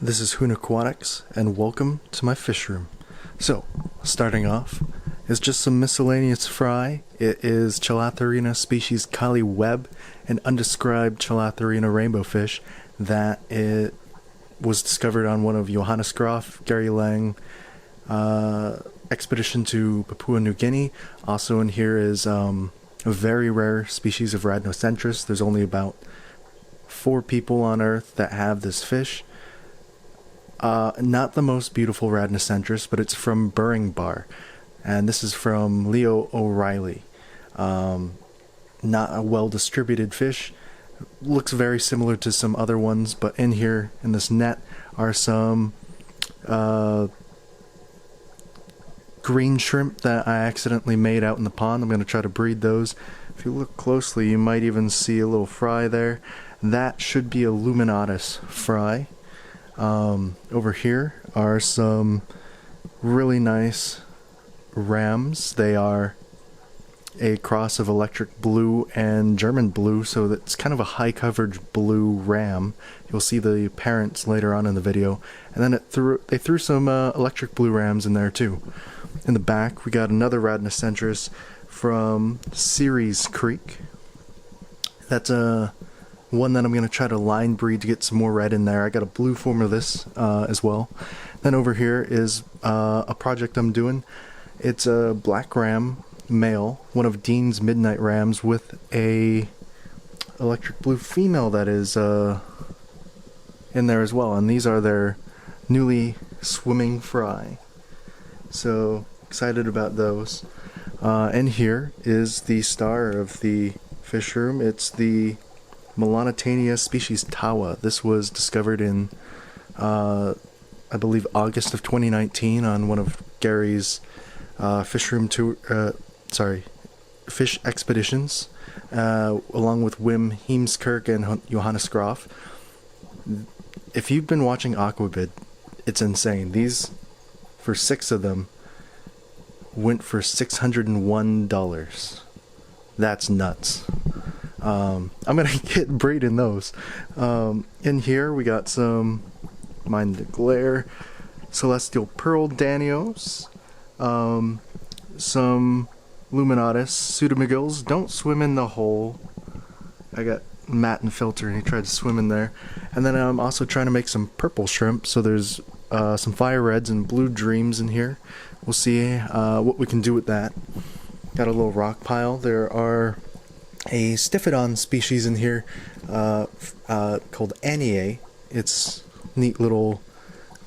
This is Hoon Aquatics, and welcome to my fish room. So, starting off, is just some miscellaneous fry. It is Chilatherina species Kali Webb, an undescribed Chilatherina rainbowfish that it was discovered on one of Johannes Graf, Gary Lang expedition to Papua New Guinea. Also in here is a very rare species of Rhadinocentrus. There's only about 4 people on Earth that have this fish. Not the most beautiful Rhadinocentrus, but it's from Burringbar, and this is from Leo O'Reilly. Not a well-distributed fish. Looks very similar to some other ones, but in here, in this net, are some green shrimp that I accidentally made out in the pond. I'm going to try to breed those. If you look closely, you might even see a little fry there. That should be a Luminatus fry. Over here are some really nice rams. They are a cross of electric blue and German blue, so that's kind of a high coverage blue ram. You'll see the parents later on in the video. And then they threw some electric blue rams in there too. In the back we got another Rhadinocentrus from Seary's Creek. That's a one that I'm going to try to line breed to get some more red in there. I got a blue form of this as well. Then over here is a project I'm doing. It's a black ram male, one of Dean's midnight rams, with a electric blue female that is in there as well. And these are their newly swimming fry. So excited about those. And here is the star of the fish room. It's the Melanotaenia species Tawa. This was discovered in, I believe, August of 2019 on one of Gary's fish expeditions, along with Wim Heemskerk and Johannes Graf. If you've been watching Aquabid, it's insane. These, for 6 of them, went for $601. That's nuts. I'm gonna get breeding those. In here we got some, mind the glare, celestial pearl danios, some Luminatus, Pseudomugils. Don't swim in the hole. I got Matt and Filter and he tried to swim in there. And then I'm also trying to make some purple shrimp, so there's some fire reds and blue dreams in here. We'll see what we can do with that. Got a little rock pile. There are a Stiphodon species in here called Aniae. It's neat little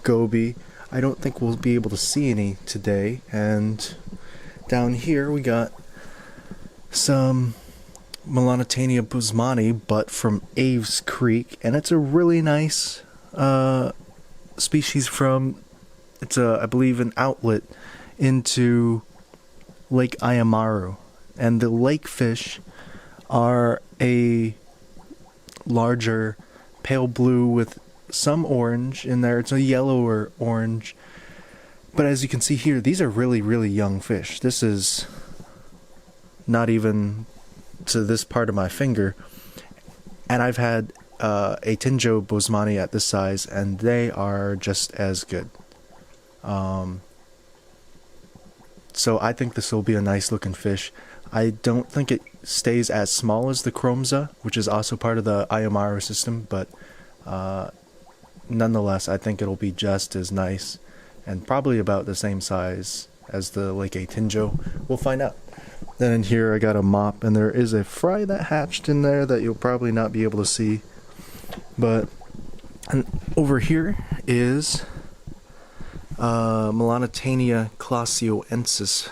goby. I don't think we'll be able to see any today. And down here we got some Melanotaenia bousmani, but from Aves Creek, and it's a really nice species from, it's I believe an outlet into Lake Ayamaru, and the lake fish are a larger pale blue with some orange in there. It's a yellower orange, but as you can see here, these are really, really young fish. This is not even to this part of my finger, and I've had a Tinjo bousmani at this size, and they are just as good. So I think this will be a nice looking fish. I don't think it stays as small as the Chromza, which is also part of the Ayamaru system, but nonetheless, I think it'll be just as nice, and probably about the same size as the Lake A Tinjo. We'll find out. Then in here I got a mop, and there is a fry that hatched in there that you'll probably not be able to see. But and over here is Melanotaenia Clausiuensis.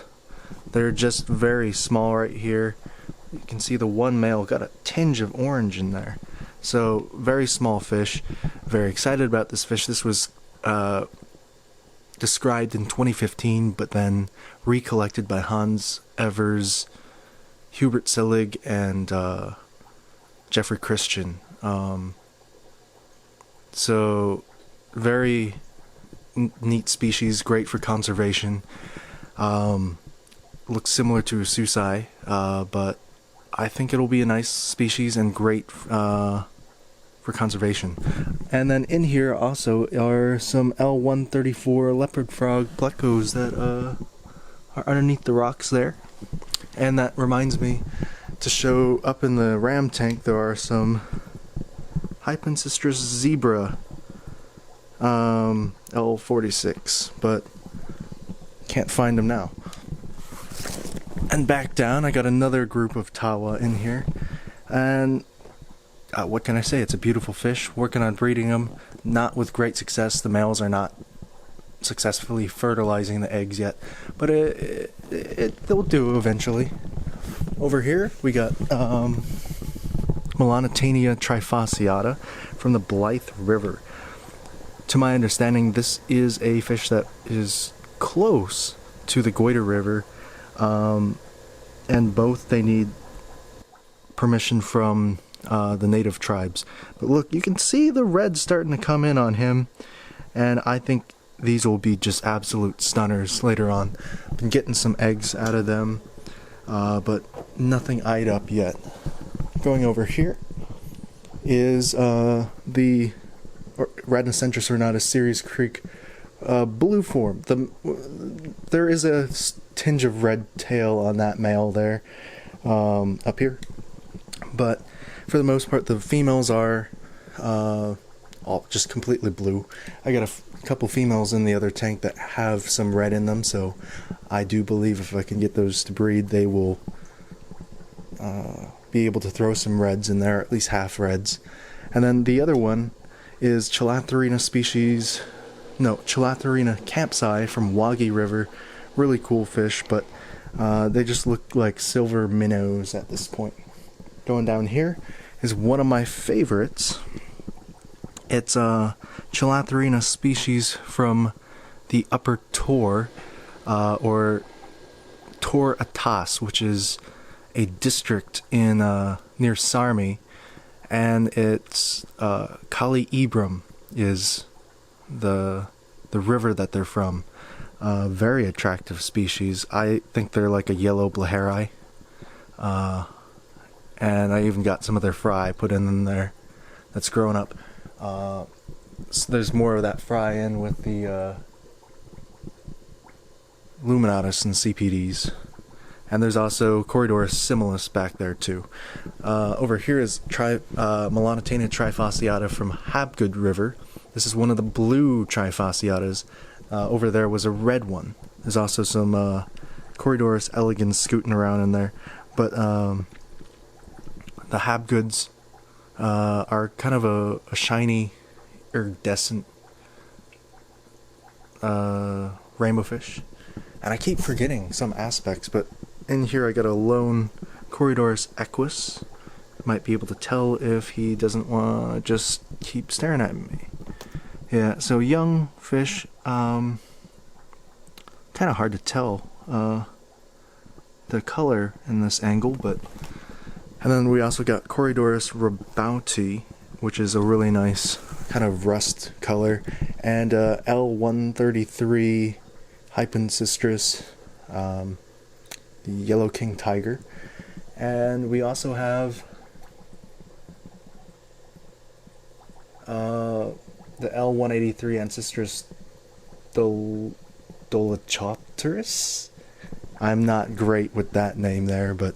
They're just very small right here. You can see the one male got a tinge of orange in there. So, very small fish. Very excited about this fish. This was described in 2015, but then recollected by Hans Evers, Hubert Selig, and Jeffrey Christian. So, very neat species, great for conservation. Looks similar to a Susai, but I think it'll be a nice species and great for conservation. And then in here also are some L134 leopard frog Plecos that are underneath the rocks there. And that reminds me to show up in the ram tank there are some Hypensistrus zebra L46, but can't find them now. And back down I got another group of Tawa in here, and what can I say, it's a beautiful fish. Working on breeding them, not with great success. The males are not successfully fertilizing the eggs yet, but they'll do eventually. Over here we got Melanotaenia Trifasciata from the Blyth River. To my understanding, this is a fish that is close to the Goiter River, and both they need permission from the native tribes. But look, you can see the red starting to come in on him, and I think these will be just absolute stunners later on. Been getting some eggs out of them, but nothing eyed up yet. Going over here is the Rhadinocentrus Ornatus Series Creek blue form. There is a tinge of red tail on that male there, up here, but for the most part the females are all just completely blue. I got a couple females in the other tank that have some red in them, so I do believe if I can get those to breed, they will be able to throw some reds in there, at least half reds. And then the other one is Chilatherina Campsi from Wahgi River. Really cool fish, but they just look like silver minnows at this point. Going down here is one of my favorites. It's a Chilatherina species from the Upper Tor, or Tor Atas, which is a district in near Sarmi, and it's Kali Ibram is the river that they're from. Very attractive species. I think they're like a yellow blaheri, and I even got some of their fry put in there that's growing up. So there's more of that fry in with the Luminatus and CPDs. And there's also Corridorus similis back there too. Over here is Melanotaenia Trifasciata from Habgood River. This is one of the blue Trifasciatas. Over there was a red one. There's also some Corridorus elegans scooting around in there. But the Habgoods are kind of a shiny, iridescent rainbowfish. And I keep forgetting some aspects, but in here I got a lone Corridorus equus. Might be able to tell if he doesn't want to just keep staring at me. Yeah, so young fish, kind of hard to tell the color in this angle, but... And then we also got Corridorus rabauti, which is a really nice kind of rust color, and L133 Hypensistrus, the Yellow King Tiger. And we also have the L183 Ancistrus Dolichopterus. I'm not great with that name there, but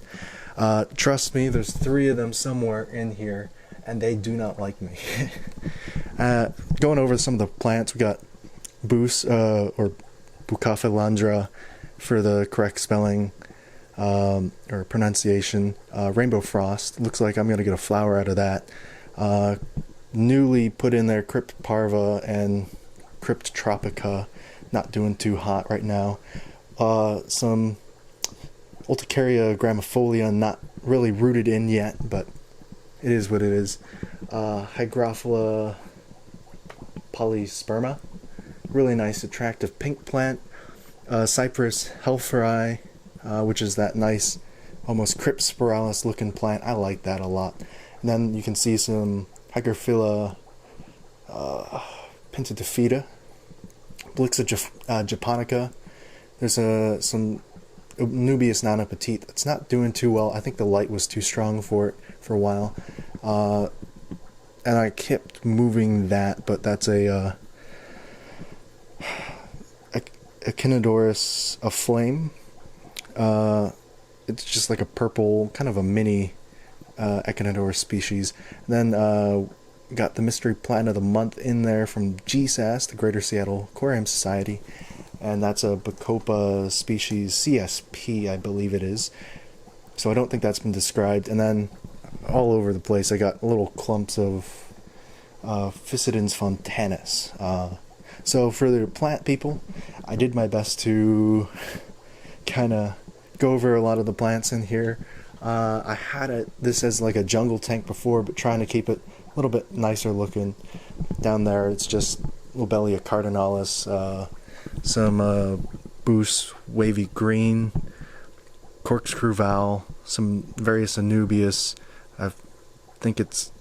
trust me, there's 3 of them somewhere in here, and they do not like me. Going over some of the plants, we got Bus, or Bucophilandra for the correct spelling or pronunciation. Rainbow Frost. Looks like I'm going to get a flower out of that. Newly put in there Crypt Parva and Crypt Tropica. Not doing too hot right now. Some Urticaria gramifolia, not really rooted in yet, but it is what it is. Hygrophila polysperma. Really nice, attractive pink plant. Cypress helferi, which is that nice, almost Crypt Sprawles looking plant. I like that a lot. And then you can see some Hygrophila pentadiphyta, Blixa japonica. There's some Nubius non petite. It's not doing too well. I think the light was too strong for it for a while. and I kept moving that, but that's a Echinodorus aflame. It's just like a purple, kind of a mini Echinodorus species. And then got the mystery plant of the month in there from GSAS, the Greater Seattle Aquarium Society, and that's a Bacopa species CSP, I believe it is. So I don't think that's been described. And then all over the place I got little clumps of Physidens fontanus. So for the plant people, I did my best to kind of go over a lot of the plants in here. I had this as like a jungle tank before, but trying to keep it a little bit nicer looking. Down there it's just Lobelia cardinalis, some Boost wavy green, corkscrew val, some various Anubias. I think it's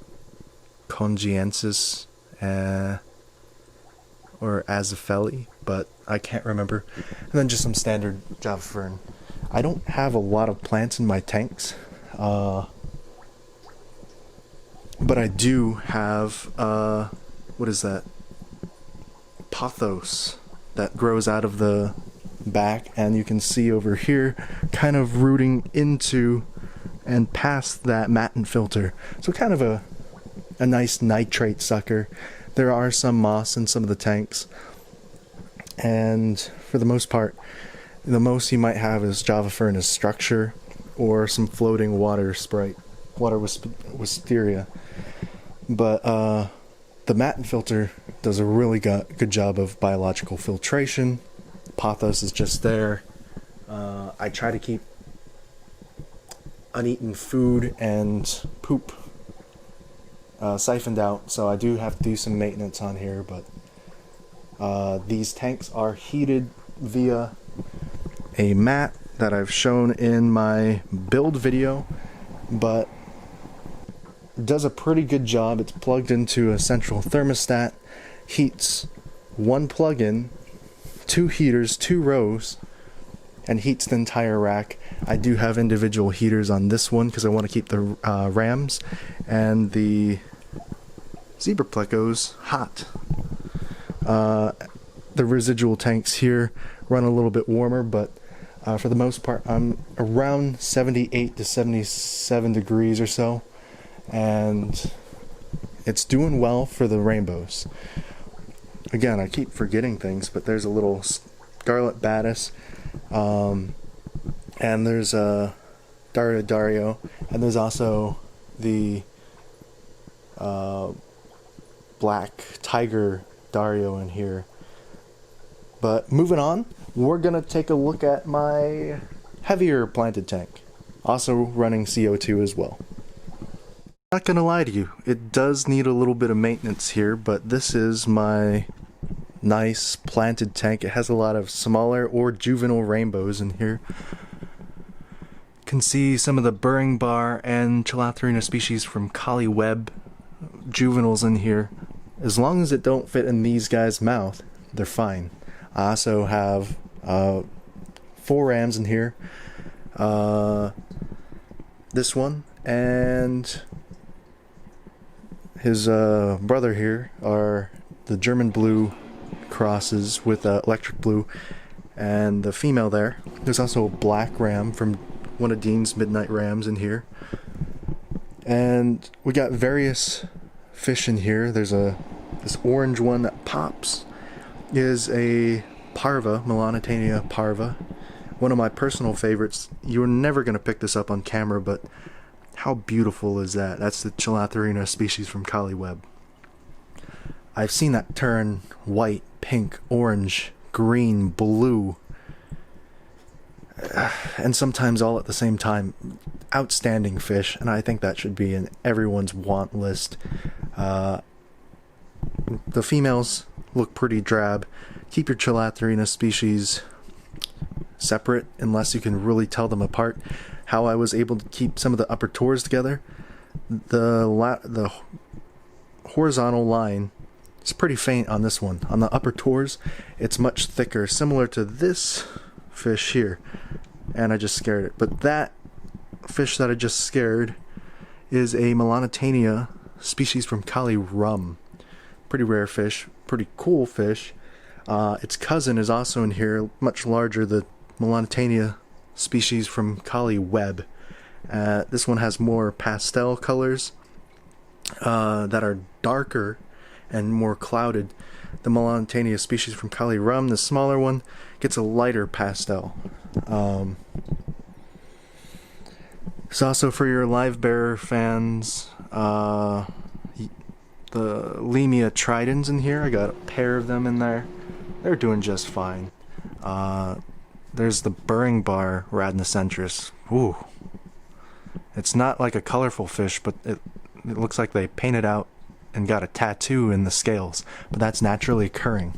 Congiensis or Azapheli, but I can't remember. And then just some standard Java fern. I don't have a lot of plants in my tanks, but I do have, what is that? Pothos that grows out of the back, and you can see over here kind of rooting into and past that matin filter. So kind of a nice nitrate sucker. There are some moss in some of the tanks, and for the most part, the most you might have is Java fern as structure, or some floating water sprite, water wisteria. But the matin filter does a really good job of biological filtration. Pothos is just there. I try to keep uneaten food and poop siphoned out, so I do have to do some maintenance on here, but these tanks are heated via a mat that I've shown in my build video, but does a pretty good job. It's plugged into a central thermostat, heats one plug-in, 2 heaters, 2 rows, and heats the entire rack. I do have individual heaters on this one because I want to keep the rams and the zebra plecos hot. The residual tanks here run a little bit warmer, but for the most part I'm around 78 to 77 degrees or so, and it's doing well for the rainbows. Again, I keep forgetting things, but there's a little scarlet batis, and there's a Dario, and there's also the black tiger Dario in here. But moving on, we're gonna take a look at my heavier planted tank, also running CO2 as well. Not gonna lie to you, it does need a little bit of maintenance here, but this is my nice planted tank. It has a lot of smaller or juvenile rainbows in here. You can see some of the Burringbar and Chilatherina species from Collie Webb juveniles in here. As long as it don't fit in these guys' mouth, they're fine. I also have 4 rams in here. This one and his brother here are the German blue crosses with electric blue, and the female there's also a black ram from one of Dean's midnight rams in here. And we got various fish in here. There's this orange one that pops is a parva, Melanotaenia parva, one of my personal favorites. You're never going to pick this up on camera, but how beautiful is that? That's the Chilatherina species from Collie Webb. I've seen that turn white, pink, orange, green, blue, and sometimes all at the same time. Outstanding fish, and I think that should be in everyone's want list. The females look pretty drab. Keep your Chilatherina species separate unless you can really tell them apart. How I was able to keep some of the upper tours together, the horizontal line is pretty faint on this one. On the upper tours, it's much thicker, similar to this fish here, and I just scared it. But that fish that I just scared is a Melanotaenia species from Kali Rum. Pretty rare fish, pretty cool fish. Its cousin is also in here, much larger, the Melanotaenia species from Kali Web. This one has more pastel colors that are darker and more clouded. The Melanotaenia species from Kali Rum, the smaller one, gets a lighter pastel. It's also for your live bearer fans. The Lemia tridens in here. I got a pair of them in there. They're doing just fine. There's the Burringbar Rhadinocentrus. Ooh. It's not like a colorful fish, but it looks like they painted out and got a tattoo in the scales, but that's naturally occurring.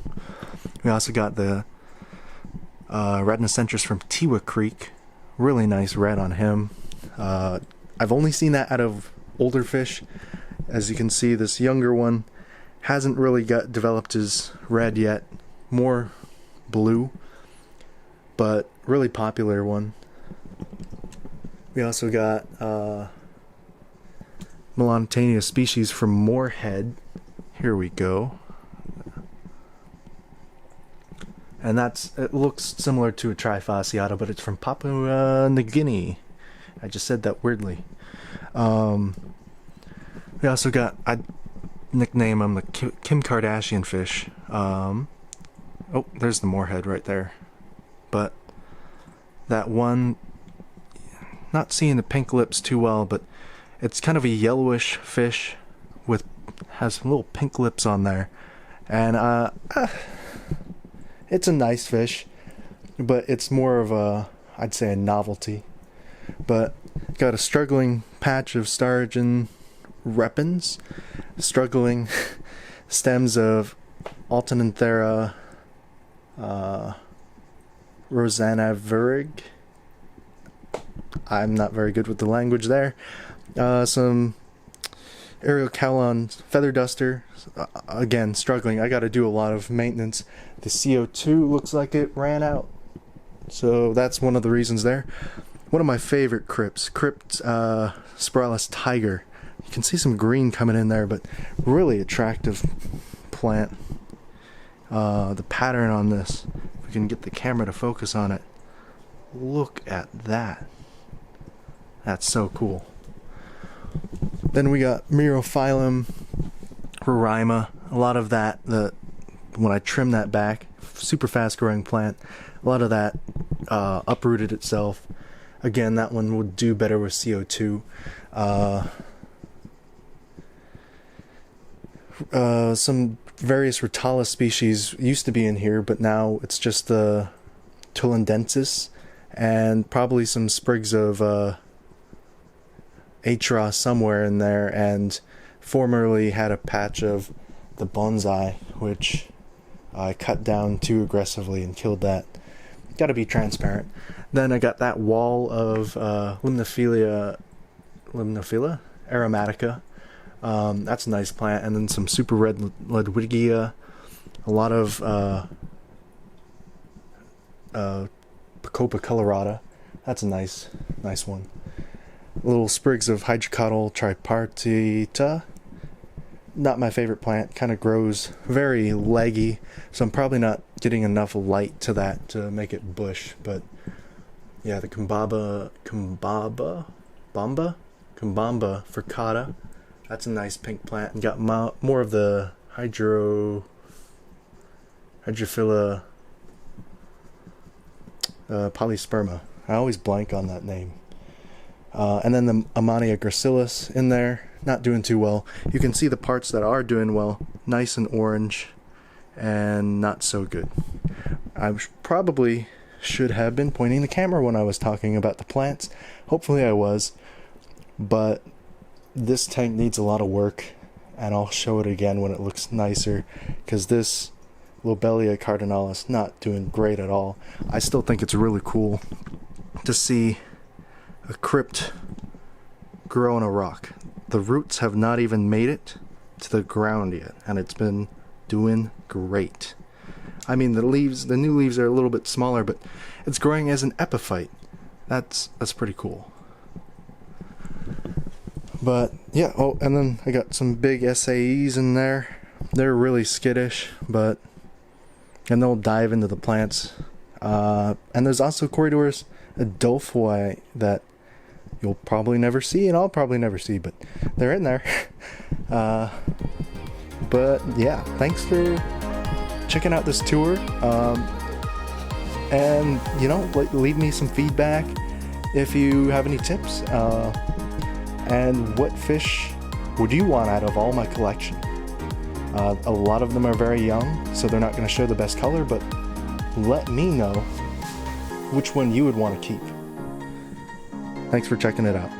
We also got the Rhadinocentrus from Teewah Creek. Really nice red on him. I've only seen that out of older fish. As you can see, this younger one hasn't really developed his red yet. More blue, but really popular one. We also got Melanotaenia species from Moorhead. Here we go. And it looks similar to a Trifasciata, but it's from Papua New Guinea. I just said that weirdly. We also got, I nickname him the Kim Kardashian Fish. Oh, there's the Moorhead right there. But that one, not seeing the pink lips too well, but it's kind of a yellowish fish has little pink lips on there. And it's a nice fish, but it's more of I'd say a novelty. But got a struggling patch of Sturgeon repens, struggling stems of Altananthera Rosannaverig. I'm not very good with the language there. Some Aeriocalon feather duster, again struggling. I got to do a lot of maintenance. The CO2 looks like it ran out, so that's one of the reasons there. One of my favorite crypts, Sprawles tiger. You can see some green coming in there, but really attractive plant. The pattern on this, if we can get the camera to focus on it, look at that. That's so cool. Then we got Phylum, Rhima. A lot of that, when I trim that back, super fast growing plant, a lot of that uprooted itself. Again, that one would do better with CO2. Some various Rotala species used to be in here, but now it's just the Tulandensis and probably some sprigs of Atra somewhere in there, and formerly had a patch of the bonsai, which I cut down too aggressively and killed that. Got to be transparent. Then I got that wall of Limnophila aromatica. That's a nice plant. And then some super red Ludwigia. A lot of Bacopa colorata. That's a nice one. Little sprigs of Hydrocotyle tripartita. Not my favorite plant. Kind of grows very leggy, so I'm probably not getting enough light to that to make it bush. But yeah, the Kambamba fricata. That's a nice pink plant, and got more of the Hydrophila polysperma. I always blank on that name. And then the Ammonia gracilis in there, not doing too well. You can see the parts that are doing well, nice and orange, and not so good. I probably should have been pointing the camera when I was talking about the plants. Hopefully I was, but this tank needs a lot of work, and I'll show it again when it looks nicer, because this Lobelia cardinalis not doing great at all. I still think it's really cool to see a crypt grow in a rock. The roots have not even made it to the ground yet, and it's been doing great. I mean, the new leaves are a little bit smaller, but it's growing as an epiphyte. That's pretty cool. But yeah, oh, and then I got some big SAEs in there. They're really skittish, and they'll dive into the plants. And there's also Corridorus Adolphoi that you'll probably never see, and I'll probably never see, but they're in there. But yeah, thanks for checking out this tour. And you know, leave me some feedback if you have any tips. And what fish would you want out of all my collection? A lot of them are very young, so they're not going to show the best color, but let me know which one you would want to keep. Thanks for checking it out.